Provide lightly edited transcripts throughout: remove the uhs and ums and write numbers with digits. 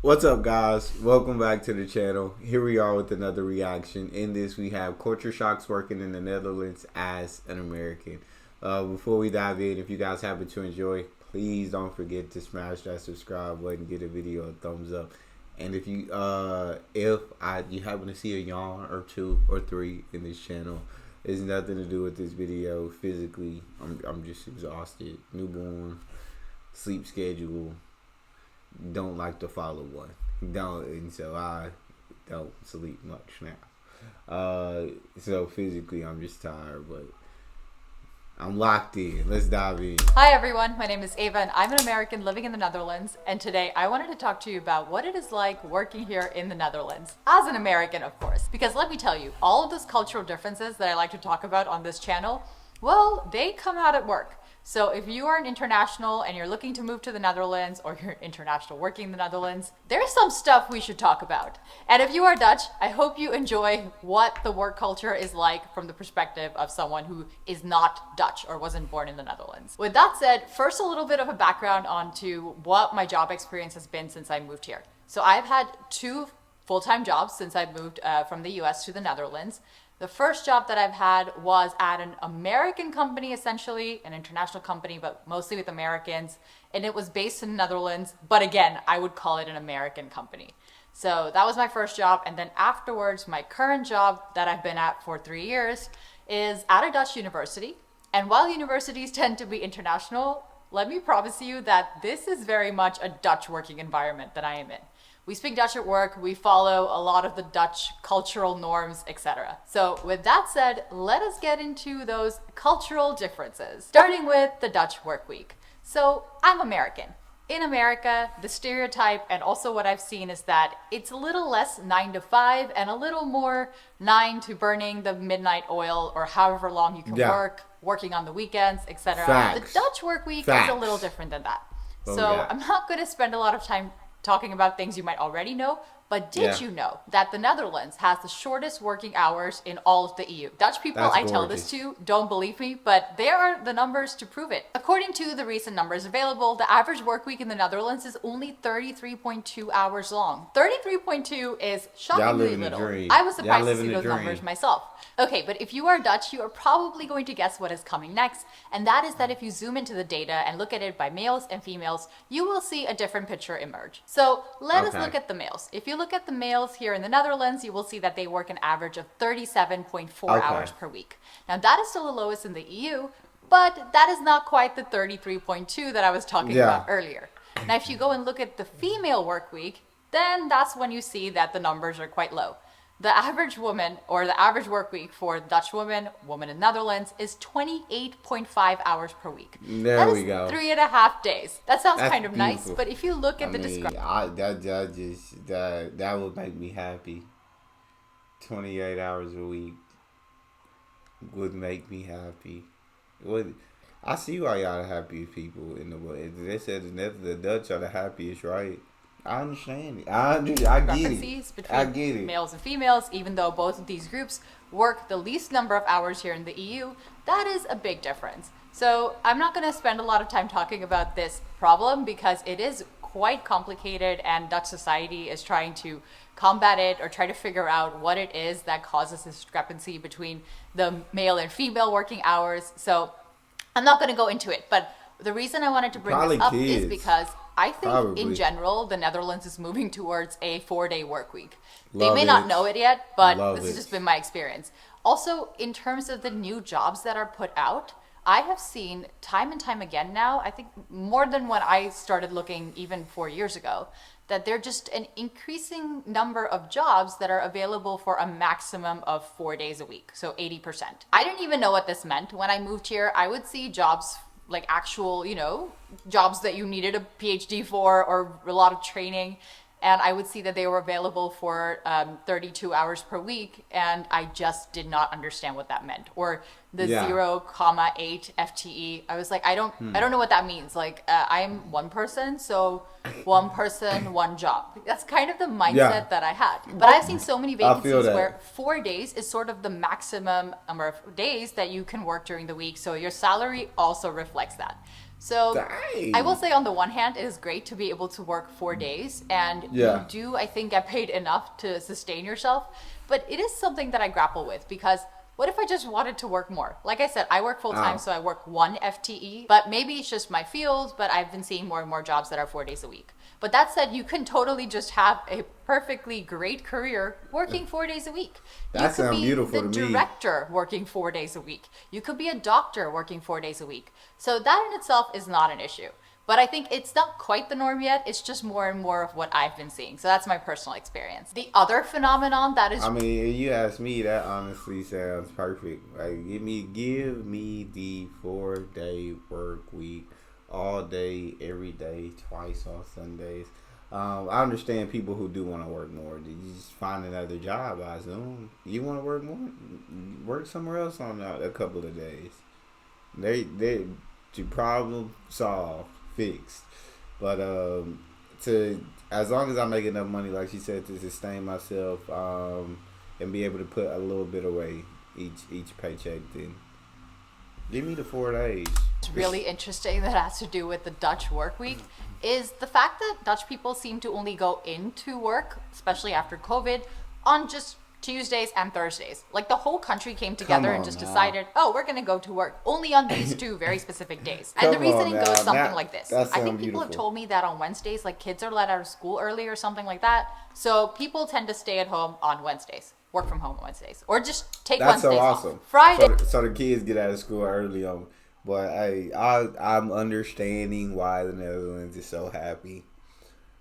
What's up, guys? Welcome back to the channel. Here we are with another reaction. In this, we have culture shocks working in the Netherlands as an American. Before we dive in, if you guys happen to enjoy, please don't forget to smash that subscribe button, give the video a thumbs up. And if you you happen to see a yawn or two or three in this channel, it's nothing to do with this video. Physically, I'm just exhausted. Newborn, sleep schedule. Don't like to follow one. And so I don't sleep much now. So physically I'm just tired, but I'm locked in. Let's dive in. Hi everyone, my name is Ava and I'm an American living in the Netherlands, and today I wanted to talk to you about what it is like working here in the Netherlands. As an American, of course, because let me tell you, all of those cultural differences that I like to talk about on this channel, well, they come out at work. So if you are an international and you're looking to move to the Netherlands, or you're international working in the Netherlands, there's some stuff we should talk about. And if you are Dutch, I hope you enjoy what the work culture is like from the perspective of someone who is not Dutch or wasn't born in the Netherlands. With that said, first a little bit of a background onto what my job experience has been since I moved here. So I've had two full-time jobs since I moved from the US to the Netherlands. The first job that I've had was at an American company, essentially, an international company, but mostly with Americans. And it was based in the Netherlands, but again, I would call it an American company. So that was my first job. And then afterwards, my current job that I've been at for 3 years is at a Dutch university. And while universities tend to be international, let me promise you that this is very much a Dutch working environment that I am in. We speak Dutch at work, we follow a lot of the Dutch cultural norms, etc. So with that said, let us get into those cultural differences, starting with the Dutch work week. So I'm American. In America, the stereotype and also what I've seen is that it's a little less 9 to 5 and a little more 9 to burning the midnight oil or however long you can work, working on the weekends, etc. The Dutch work week is a little different than that. I'm not going to spend a lot of time talking about things you might already know, but did you know that the Netherlands has the shortest working hours in all of the EU? Dutch people I tell this to don't believe me, but there are the numbers to prove it. According to the recent numbers available, the average work week in the Netherlands is only 33.2 hours long. 33.2 is shockingly little. I was surprised to see those numbers myself. Okay, but if you are Dutch, you are probably going to guess what is coming next, and that is that if you zoom into the data and look at it by males and females, you will see a different picture emerge. So let us look at the males. If you look at the males here in the Netherlands, you will see that they work an average of 37.4 hours per week. Now that is still the lowest in the EU, but that is not quite the 33.2 that I was talking about earlier. Now if you go and look at the female work week, then that's when you see that the numbers are quite low. The average woman, or the average work week for Dutch woman in Netherlands, is 28.5 hours per week. That is 3.5 days. That sounds kind of nice, but if you look at the description, that would make me happy. 28 hours a week would make me happy. I see why y'all are happy people in the world. They said the Dutch are the happiest, right? I understand it. I get it. Between males and females, even though both of these groups work the least number of hours here in the EU, that is a big difference. So I'm not going to spend a lot of time talking about this problem because it is quite complicated and Dutch society is trying to combat it or try to figure out what it is that causes this discrepancy between the male and female working hours. So I'm not going to go into it, but the reason I wanted to bring this up is because I think in general, the Netherlands is moving towards a 4-day work week. They may not know it yet, but this has just been my experience. Also, in terms of the new jobs that are put out, I have seen time and time again now, I think more than when I started looking even 4 years ago, that there are just an increasing number of jobs that are available for a maximum of 4 days a week, so 80%. I didn't even know what this meant. When I moved here, I would see jobs like actual, jobs that you needed a PhD for or a lot of training. And I would see that they were available for 32 hours per week. And I just did not understand what that meant. Or the 0.8 FTE. I was like, I don't know what that means. Like, I'm one person, so one person, one job. That's kind of the mindset that I had. But I've seen so many vacancies where 4 days is sort of the maximum number of days that you can work during the week. So your salary also reflects that. So Dang. I will say on the one hand, it is great to be able to work 4 days, and Yeah. you do, I think, get paid enough to sustain yourself. But it is something that I grapple with because what if I just wanted to work more? Like I said, I work full time, so I work 1 FTE, but maybe it's just my field, but I've been seeing more and more jobs that are 4 days a week. But that said, you can totally just have a perfectly great career working 4 days a week. That sounds beautiful You could to be the me. director working 4 days a week. You could be a doctor working 4 days a week. So that in itself is not an issue. But I think it's not quite the norm yet. It's just more and more of what I've been seeing. So that's my personal experience. The other phenomenon that is I mean, if you ask me, that honestly sounds perfect. Like, give me the 4-day work week, all day, every day, twice on Sundays. I understand people who do want to work more. You just find another job, I assume. You want to work more? Work somewhere else on a couple of days. They to problem solved, fixed. But to as long as I make enough money, like she said, to sustain myself, and be able to put a little bit away each paycheck, then give me the 4 days. really interesting that has to do with the Dutch work week is the fact that Dutch people seem to only go into work, especially after COVID, on just Tuesdays and Thursdays. Like the whole country came together and just decided, oh, we're going to go to work only on these two very specific days. And the reasoning goes something like this. I think people have told me that on Wednesdays, like kids are let out of school early or something like that. So people tend to stay at home on Wednesdays. Work from home on Wednesdays. Or just take That's Wednesdays so awesome. off. Friday. So the kids get out of school early on. But hey, I'm understanding why the Netherlands is so happy.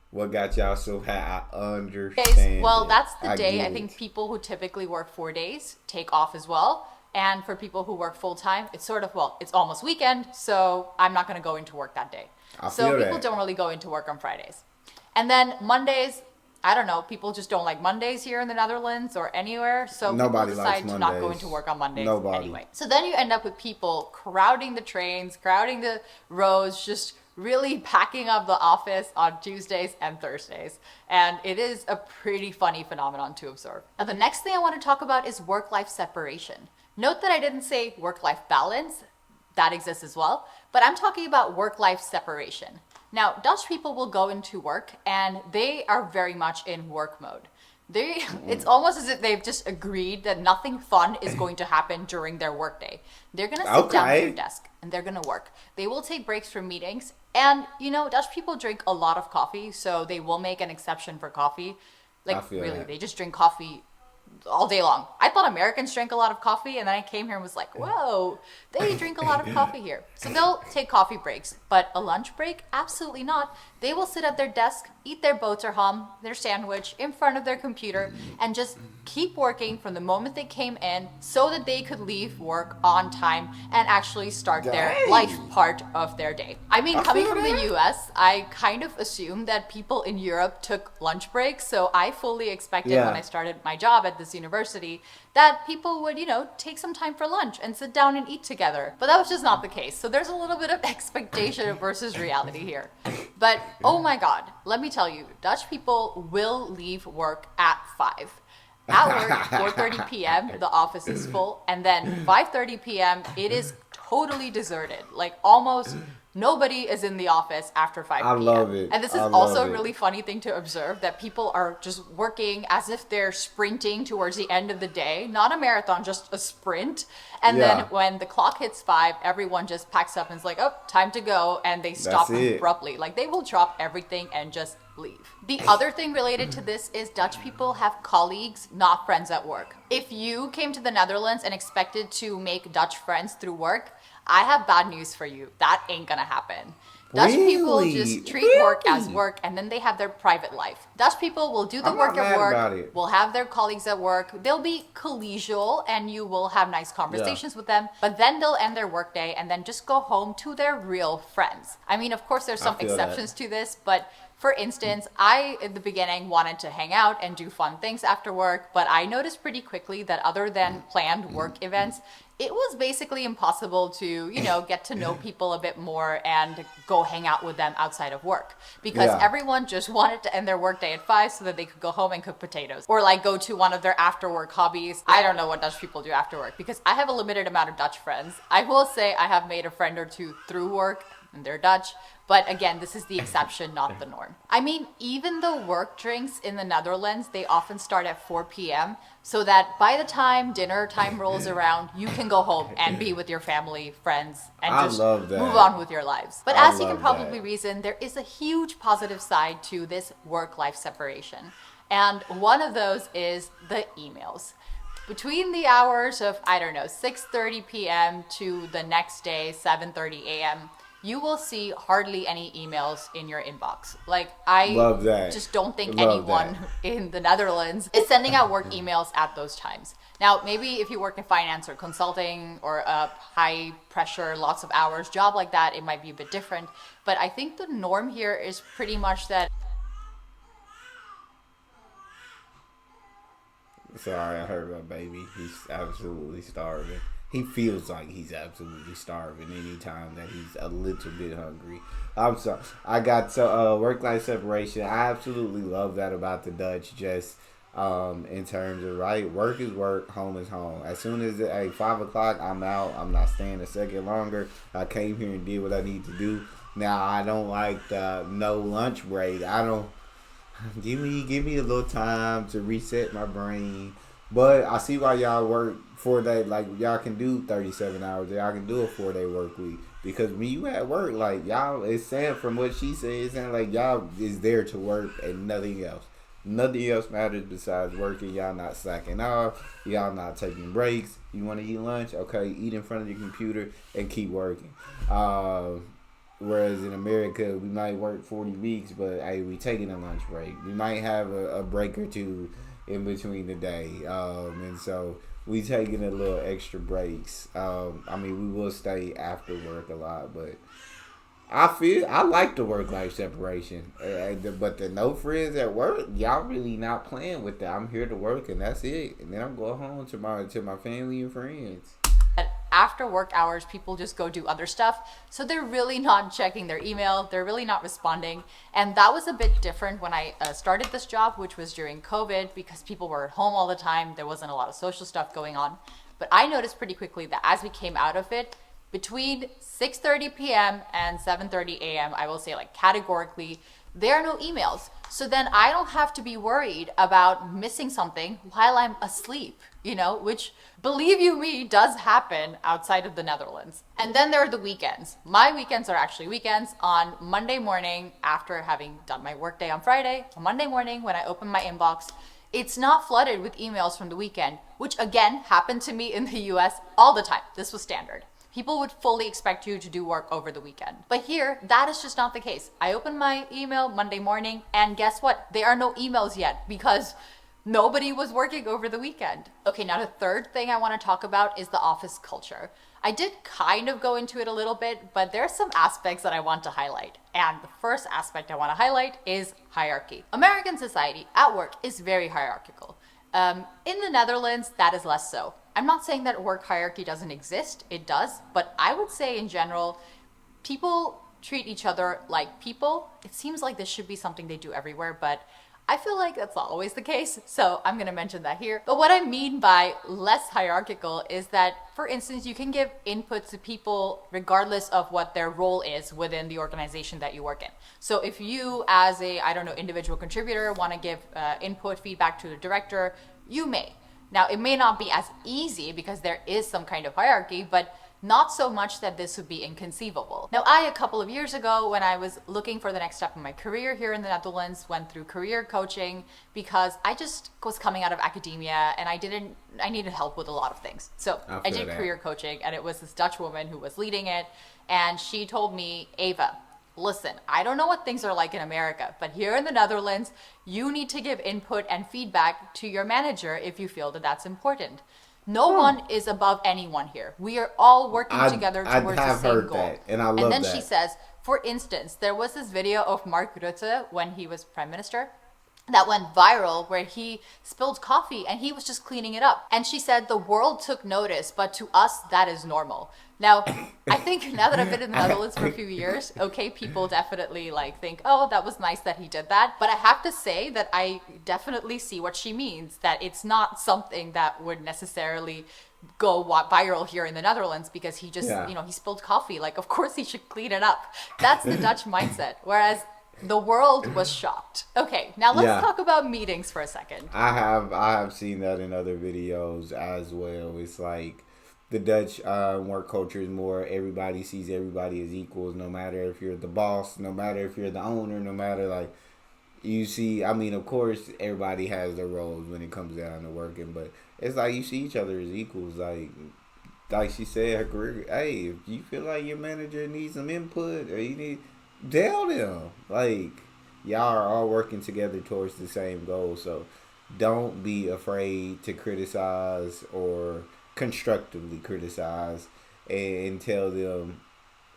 What got y'all so happy? I understand. Well, that's the I day I think people who typically work 4 days take off as well. And for people who work full time, it's sort of, well, it's almost weekend, so I'm not going to go into work that day. So people don't really go into work on Fridays. And then Mondays, I don't know, people just don't like Mondays here in the Netherlands or anywhere. So Nobody people likes decide to not go Mondays. into work on Mondays Nobody. anyway. So then you end up with people crowding the trains, crowding the roads, just really packing up the office on Tuesdays and Thursdays. And it is a pretty funny phenomenon to observe. Now, the next thing I want to talk about is work-life separation. Note that I didn't say work-life balance. That exists as well. But I'm talking about work-life separation. Now, Dutch people will go into work and they are very much in work mode. It's almost as if they've just agreed that nothing fun is going to happen during their workday. They're going to sit down at their desk and they're going to work. They will take breaks from meetings. And, you know, Dutch people drink a lot of coffee, so they will make an exception for coffee. Like, really, they just drink coffee all day long. I thought Americans drank a lot of coffee, and then I came here and was like, whoa, they drink a lot of coffee here. So they'll take coffee breaks, but a lunch break? Absolutely not. They will sit at their desk, eat their boterham, their sandwich, in front of their computer, and just keep working from the moment they came in so that they could leave work on time and actually start their life part of their day. I mean, coming from the US, I kind of assumed that people in Europe took lunch breaks, so I fully expected when I started my job at this university that people would, you know, take some time for lunch and sit down and eat together. But that was just not the case. So there's a little bit of expectation versus reality here. But oh my God, let me tell you, Dutch people will leave work at 5. At work, 4:30 p.m., the office is full. And then 5:30 p.m., it is totally deserted. Like almost nobody is in the office after 5 p.m. I love it. And this is also a really funny thing to observe, that people are just working as if they're sprinting towards the end of the day. Not a marathon, just a sprint. And then when the clock hits 5, everyone just packs up and is like, oh, time to go. And they stop abruptly. Like they will drop everything and just leave. The other thing related to this is Dutch people have colleagues, not friends at work. If you came to the Netherlands and expected to make Dutch friends through work, I have bad news for you. That ain't gonna happen. Dutch people just treat work as work, and then they have their private life. Dutch people will do the work at work, will have their colleagues at work. They'll be collegial, and you will have nice conversations with them, but then they'll end their workday and then just go home to their real friends. I mean, of course, there's some exceptions to this, but for instance, I, in the beginning, wanted to hang out and do fun things after work, but I noticed pretty quickly that other than planned work events, it was basically impossible to, you know, get to know people a bit more and go hang out with them outside of work. Because everyone just wanted to end their workday at 5 so that they could go home and cook potatoes. Or like go to one of their after work hobbies. I don't know what Dutch people do after work because I have a limited amount of Dutch friends. I will say I have made a friend or two through work. and they're Dutch. But again, this is the exception, not the norm. I mean, even the work drinks in the Netherlands, they often start at 4 p.m. so that by the time dinner time rolls around, you can go home and be with your family, friends, and I just love that. move on with your lives. But I as you can love probably that. reason, there is a huge positive side to this work-life separation. And one of those is the emails. Between the hours of, I don't know, 6:30 p.m. to the next day, 7:30 a.m., you will see hardly any emails in your inbox. Like, I Love that. just don't think Love anyone that. in the Netherlands is sending out work emails at those times. Now, maybe if you work in finance or consulting or a high pressure, lots of hours job like that, it might be a bit different. But I think the norm here is pretty much that. Sorry, I heard my baby. He's absolutely starving. He feels like he's absolutely starving anytime that he's a little bit hungry. I'm sorry. I got work-life separation. I absolutely love that about the Dutch. Just in terms of, right, work is work, home is home. As soon as at 5 o'clock, I'm out. I'm not staying a second longer. I came here and did what I need to do. Now I don't like the no lunch break. I don't. Give me a little time to reset my brain. But I see why y'all work 4 day, like y'all can do 37 hours. Y'all can do a 4 day work week. Because when you at work, like y'all, it's saying from what she said, it's saying like y'all is there to work and nothing else. Nothing else matters besides working. Y'all not slacking off. Y'all not taking breaks. You want to eat lunch? Okay, eat in front of your computer and keep working. Whereas in America, we might work 40 weeks, but hey, we taking a lunch break. We might have a break or two in between the day. And so we taking a little extra breaks. I mean, we will stay after work a lot, but I like the work-life separation. But the no friends at work, y'all really not playing with that. I'm here to work and that's it. And then I'm going home to my family and friends. After work hours, people just go do other stuff. So they're really not checking their email. They're really not responding. And that was a bit different when I started this job, which was during COVID, because people were at home all the time. There wasn't a lot of social stuff going on. But I noticed pretty quickly that as we came out of it, between 6:30 p.m. and 7:30 a.m., I will say, like, categorically, there are no emails. So then I don't have to be worried about missing something while I'm asleep, which, believe you me, does happen outside of the Netherlands. And then there are the weekends. My weekends are actually weekends. On Monday morning, after having done my workday on Friday, on Monday morning when I open my inbox, it's not flooded with emails from the weekend, which again happened to me in the US all the time. This was standard. People would fully expect you to do work over the weekend. But here, that is just not the case. I open my email Monday morning, and guess what? There are no emails yet because nobody was working over the weekend. Okay, now the third thing I want to talk about is the office culture. I did kind of go into it a little bit, but there are some aspects that I want to highlight. And the first aspect I want to highlight is hierarchy. American society at work is very hierarchical. In the Netherlands, that is less so. I'm not saying that work hierarchy doesn't exist. It does. But I would say in general, people treat each other like people. It seems like this should be something they do everywhere, but I feel like that's not always the case. So I'm going to mention that here. But what I mean by less hierarchical is that, for instance, you can give input to people regardless of what their role is within the organization that you work in. So if you, as a, individual contributor, want to give input, feedback to the director, you may. Now, it may not be as easy because there is some kind of hierarchy, but not so much that this would be inconceivable. Now, a couple of years ago, when I was looking for the next step in my career here in the Netherlands, went through career coaching because I just was coming out of academia and I needed help with a lot of things. So I did career coaching, and it was this Dutch woman who was leading it. And she told me, Ava, listen, I don't know what things are like in America, but here in the Netherlands, you need to give input and feedback to your manager if you feel that that's important. No one is above anyone here. We are all working together towards the same goal. That, and I love that. And then she says, for instance, there was this video of Mark Rutte when he was prime minister that went viral where he spilled coffee and he was just cleaning it up. And she said the world took notice, but to us, that is normal. Now, I think now that I've been in the Netherlands for a few years, okay, people definitely think, oh, that was nice that he did that. But I have to say that I definitely see what she means, that it's not something that would necessarily go viral here in the Netherlands because he just, he spilled coffee. Like, of course he should clean it up. That's the Dutch mindset. Whereas the world was shocked. Okay, now let's talk about meetings for a second. I have seen that in other videos as well. It's like the Dutch work culture is more everybody sees everybody as equals, no matter if you're the boss, no matter if you're the owner, no matter like you see. I mean, of course, everybody has their roles when it comes down to working, but it's like you see each other as equals. Like she said, her career. Hey, if you feel like your manager needs some input or you need, tell them. Like, y'all are all working together towards the same goal. So don't be afraid to criticize or constructively criticize and tell them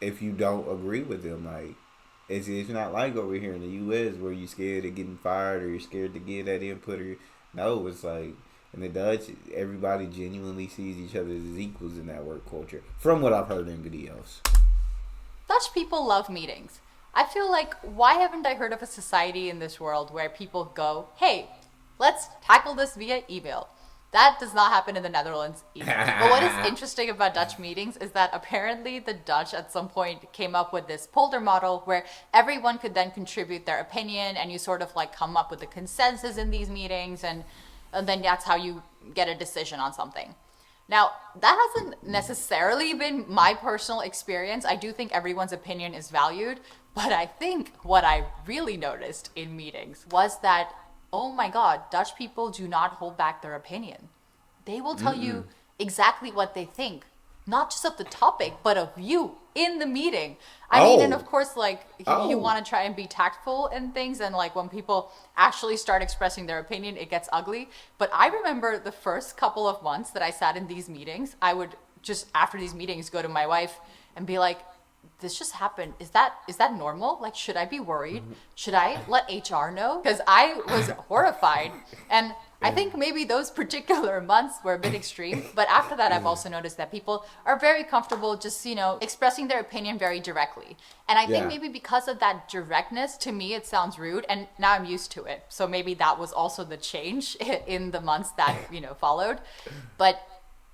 if you don't agree with them. Like, it's not like over here in the U.S. where you're scared of getting fired or you're scared to give that input. No, it's like in the Dutch, everybody genuinely sees each other as equals in that work culture, from what I've heard in videos. Dutch people love meetings. I feel like, why haven't I heard of a society in this world where people go, hey, let's tackle this via email? That does not happen in the Netherlands either. But what is interesting about Dutch meetings is that apparently the Dutch at some point came up with this polder model where everyone could then contribute their opinion and you sort of like come up with a consensus in these meetings and then that's how you get a decision on something. Now, that hasn't necessarily been my personal experience. I do think everyone's opinion is valued, but I think what I really noticed in meetings was that, oh my God, Dutch people do not hold back their opinion. They will tell you exactly what they think, not just of the topic, but of you in the meeting. I mean, and of course, like, you want to try and be tactful and things, and like when people actually start expressing their opinion, it gets ugly. But I remember the first couple of months that I sat in these meetings, I would just, after these meetings, go to my wife and be like, this just happened. Is that normal? Like, should I be worried? Should I let HR know? Because I was horrified. And I think maybe those particular months were a bit extreme. But after that, I've also noticed that people are very comfortable just, expressing their opinion very directly. And I think maybe because of that directness, to me, it sounds rude. And now I'm used to it. So maybe that was also the change in the months that, followed. But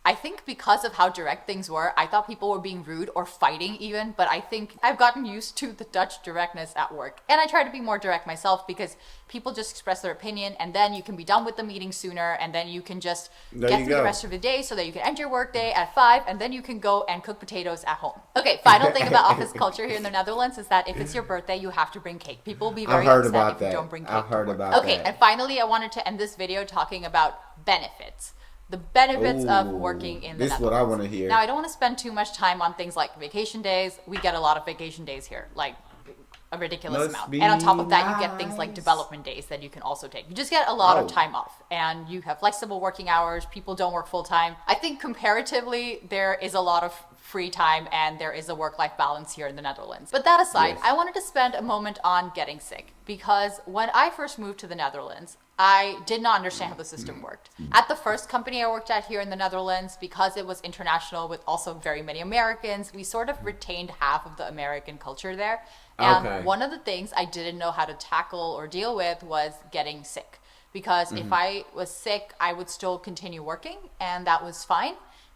I think because of how direct things were, I thought people were being rude or fighting even, but I think I've gotten used to the Dutch directness at work. And I try to be more direct myself because people just express their opinion and then you can be done with the meeting sooner and then you can just get through the rest of the day so that you can end your work day at 5 and then you can go and cook potatoes at home. Okay, final thing about office culture here in the Netherlands is that if it's your birthday, you have to bring cake. People will be very upset if you don't bring cake. I've heard about that. Okay, and finally, I wanted to end this video talking about benefits. The benefits of working in the Netherlands. This is what I want to hear. Now, I don't want to spend too much time on things like vacation days. We get a lot of vacation days here, like a ridiculous amount. And on top of that, you get things like development days that you can also take. You just get a lot of time off. And you have flexible working hours. People don't work full time. I think comparatively, there is a lot of free time and there is a work-life balance here in the Netherlands. But that aside, I wanted to spend a moment on getting sick. Because when I first moved to the Netherlands, I did not understand how the system worked. At the first company I worked at here in the Netherlands, because it was international with also very many Americans, we sort of retained half of the American culture there. And one of the things I didn't know how to tackle or deal with was getting sick. Because if I was sick, I would still continue working, and that was fine.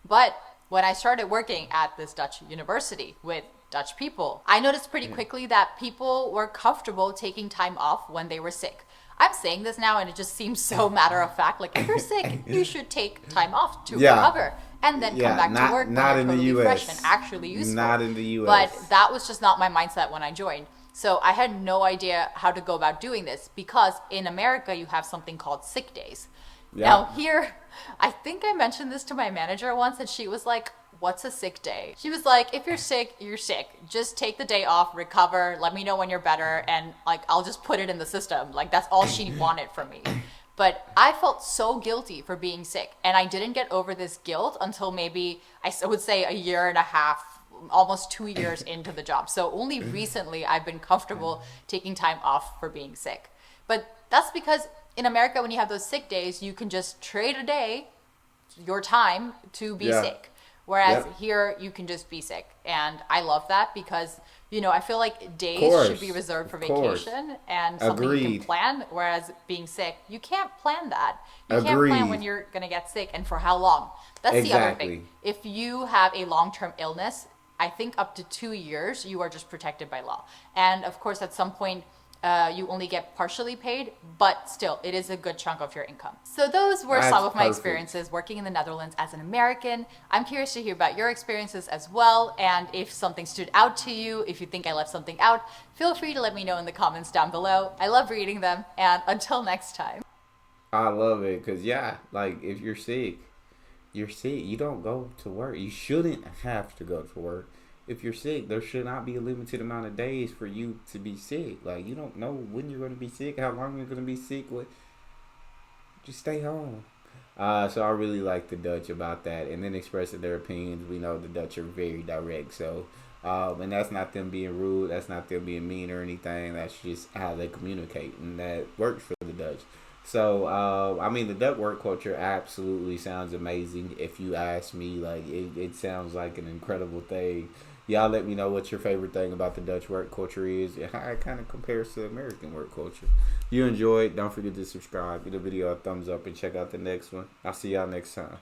But when I started working at this Dutch university with Dutch people, I noticed pretty quickly that people were comfortable taking time off when they were sick. I'm saying this now and it just seems so matter of fact. Like, if you're sick, you should take time off to recover and then come back to work not when you're totally in the US. fresh and actually useful. Not in the US. But that was just not my mindset when I joined. So I had no idea how to go about doing this because in America, you have something called sick days. Now here, I think I mentioned this to my manager once and she was like, what's a sick day? She was like, if you're sick, you're sick. Just take the day off, recover, let me know when you're better, and like I'll just put it in the system. Like, that's all she wanted from me. But I felt so guilty for being sick, and I didn't get over this guilt until maybe I would say a year and a half, almost 2 years into the job. So only recently I've been comfortable taking time off for being sick. But that's because in America, when you have those sick days, you can just trade a day, your time, to be sick. Whereas Yep. here you can just be sick. And I love that because, I feel like days should be Course. reserved for Of course. vacation and something you can Agreed. plan. Whereas being sick, you can't plan that. You can't plan when Agreed. you're going to get sick and for how long. That's the other thing. Exactly. If you have a long term illness, I think up to 2 years, you are just protected by law. And of course, at some point, you only get partially paid, but still, it is a good chunk of your income. So those were That's some of my perfect. experiences working in the Netherlands as an American. I'm curious to hear about your experiences as well, and if something stood out to you, if you think I left something out, feel free to let me know in the comments down below. I love reading them, and until next time. I love it because, yeah, like if you're sick, you're sick. You don't go to work. You shouldn't have to go to work. If you're sick, there should not be a limited amount of days for you to be sick. Like, you don't know when you're going to be sick, how long you're going to be sick. What? Just stay home. So I really like the Dutch about that. And then expressing their opinions. We know the Dutch are very direct. So, and that's not them being rude. That's not them being mean or anything. That's just how they communicate. And that works for the Dutch. So, I mean, the Dutch work culture absolutely sounds amazing. If you ask me, like, it sounds like an incredible thing. Y'all let me know what your favorite thing about the Dutch work culture is and how it kind of compares to American work culture. If you enjoyed, don't forget to subscribe, give the video a thumbs up, and check out the next one. I'll see y'all next time.